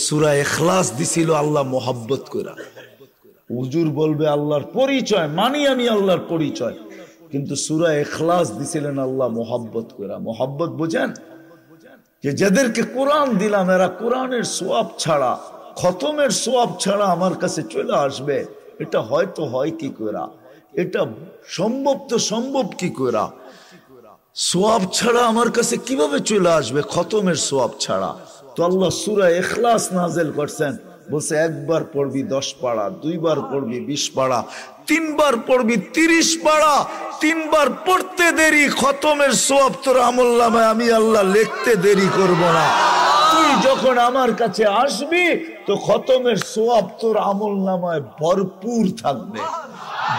সূরা ইখলাস দিছিল আল্লাহ মোহাব্বত কইরা। হুজুর বলবে আল্লাহর পরিচয় মানি আমি আল্লাহর পরিচয়, কিন্তু সূরা ইখলাস দিছিলেন আল্লাহ মোহাব্বত কইরা। মোহাব্বত বুঝেন? যে যাদেরকে কোরআন দিলাম এরা কোরআনের সওয়াব ছাড়া, খতমের সওয়াব ছাড়া আমার কাছে চলে আসবে, এটা হয়তো হয় কি কইরা, এটা সম্ভব তো সম্ভব কি কইরা, সওয়াব ছাড়া আমার কাছে কিভাবে চলে আসবে খতমের সওয়াব ছাড়া। তো আল্লাহ সূরা ইখলাস নাযিল করছেন, বলছে একবার পড়বি 10 পারা, দুইবার পড়বি 20 পারা, তিনবার পড়বি 30 পারা। তিনবার পড়তে দেরি, খতমের সওয়াব তোর আমলনামায় আমি আল্লাহ লিখতে দেরি করব না। তুই যখন আমার কাছে আসবি তো খতমের সওয়াব তোর আমলনামায় ভরপুর থাকবে।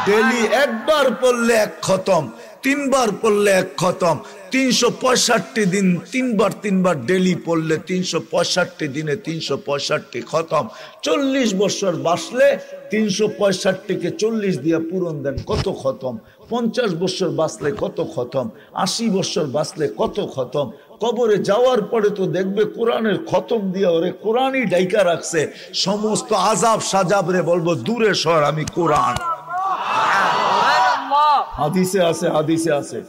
ডেলি একবার পড়লে এক খতম, তিনবার পড়লে এক খতম, 365 দিন তিনবার ডেলি পড়লে 365 দিনে 365 খতম। 40 বছর বাঁচলে 365-কে 40 দিয়ে পূরণ দেন, কত খতম? 50 বছর বাঁচলে কত খতম? 80 বছর বাঁচলে কত খতম? কবরে যাওয়ার পরে তো দেখবে কোরআনের খতম দিয়ে ওরে কোরআনই ডাইকা রাখছে। সমস্ত আযাব সাজাব রে বলবো দূরে সর, আমি কোরআন। হাদিসে আছে, হাদিসে আছে।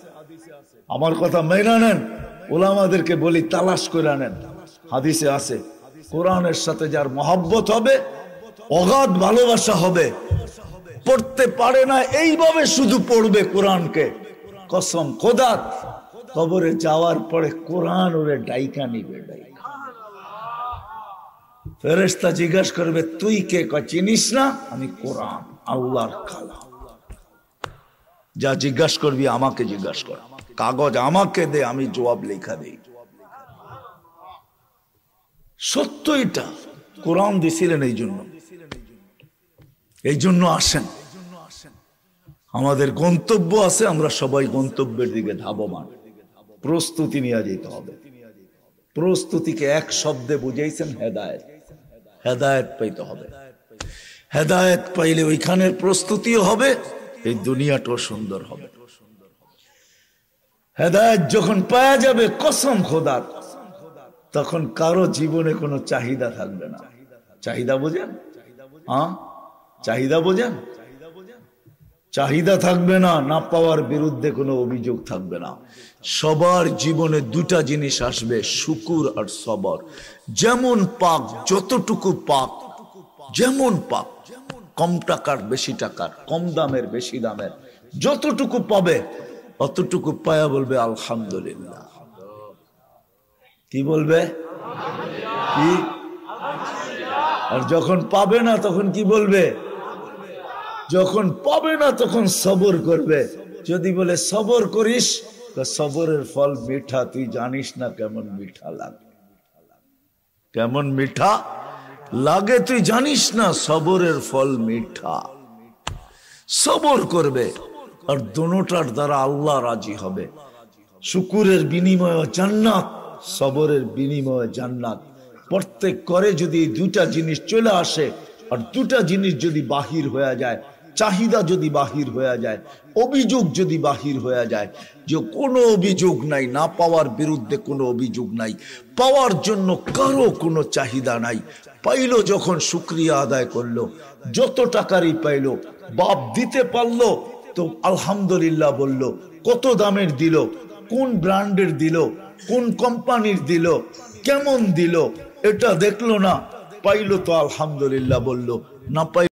আমার কথা মেনে নেন, উলামাদেরকে বলি তালাশ করে নেন, হাদিসে আছে। কোরআনের সাথে যার মহব্বত হবে, অগাধ ভালোবাসা হবে, পড়তে পারে না এইভাবে শুধু পড়বে কোরআনকে, কসম খোদার কবরে যাওয়ার পরে কোরআন ওরে ডাইকা নিবে। ডাইকা ফেরেশতা জিজ্ঞাসা করবে তুই কে? কয় চিনিস না? আমি কোরআন, আল্লাহর কালাম। যা জিজ্ঞাসা করবি আমাকে জিজ্ঞাসা কর, কাগজ আমাকে দে, আমি জবাব লেখা দেই। সত্য এটা, কোরআন দিছিলেন এই জন্য আসেন। আমাদের গন্তব্য আছে, আমরা সবাই গন্তব্যের দিকে ধাবমান। প্রস্তুতি নিয়ে যেতে হবে। প্রস্তুতিকে এক শব্দে বুঝাইছেন হেদায়েত। হেদায়েত পাইতে হবে। হেদায়েত পাইলে ওইখানের প্রস্তুতিও হবে, এই দুনিয়াটাও সুন্দর হবে। হেদায়েত যখন পাওয়া যাবে কসম খোদার, তখন কারো জীবনে কোনো চাহিদা থাকবে না। চাহিদা বোঝেন? হ্যাঁ, চাহিদা বোঝেন? চাহিদা থাকবে না, না পাওয়ার বিরুদ্ধে কোনো অভিযোগ থাকবে না। সবার জীবনে দুটা জিনিস আসবে, শুকুর আর সবর। যেমন পাক, যতটুকু পাক, যেমন পাক, কম টাকার বেশি টাকার, কম দামের বেশি দামের, যতটুকু পাবে অতটুকু পায়া বলবে আলহামদুলিল্লাহ। কি বলবে? কি? আর যখন পাবে না তখন কি বলবে? যখন পাবে না তখন সবর করবে। যদি বলে সবর করিস, তো সবরের ফল মিঠা, তুই জানিস না কেমন মিঠা লাগে। কেমন মিঠা লাগে তুই জানিস না, সবরের ফল মিঠা। সবর করবে, আর দোনোটার দ্বারা আল্লাহ রাজি হবে। শুকুরের বিনিময়ে জান্নাত, সবরের বিনিময়ে জান্নাত। প্রত্যেক করে যদি এই দুটা জিনিস চলে আসে, আর দুটা জিনিস যদি বাহির হয়ে যায়, চাহিদা যদি বাহির হয়ে যায়, অভিযোগ যদি বাহির হয়ে যায়, যে কোনো অভিযোগ নাই, না পাওয়ার বিরুদ্ধে কোনো অভিযোগ নাই, পাওয়ার জন্য কারো কোনো চাহিদা নাই, পাইলো যখন শুকরিয়া আদায় করলো, যত টাকারই পাইলো, বাপ দিতে পারলো তো আলহামদুলিল্লাহ বলল। কত দামের দিল, কোন ব্র্যান্ডের দিল, কোন কোম্পানির দিল, কেমন দিল, এটা দেখলো না, পাইলো তো আলহামদুলিল্লাহ বলল, না পাই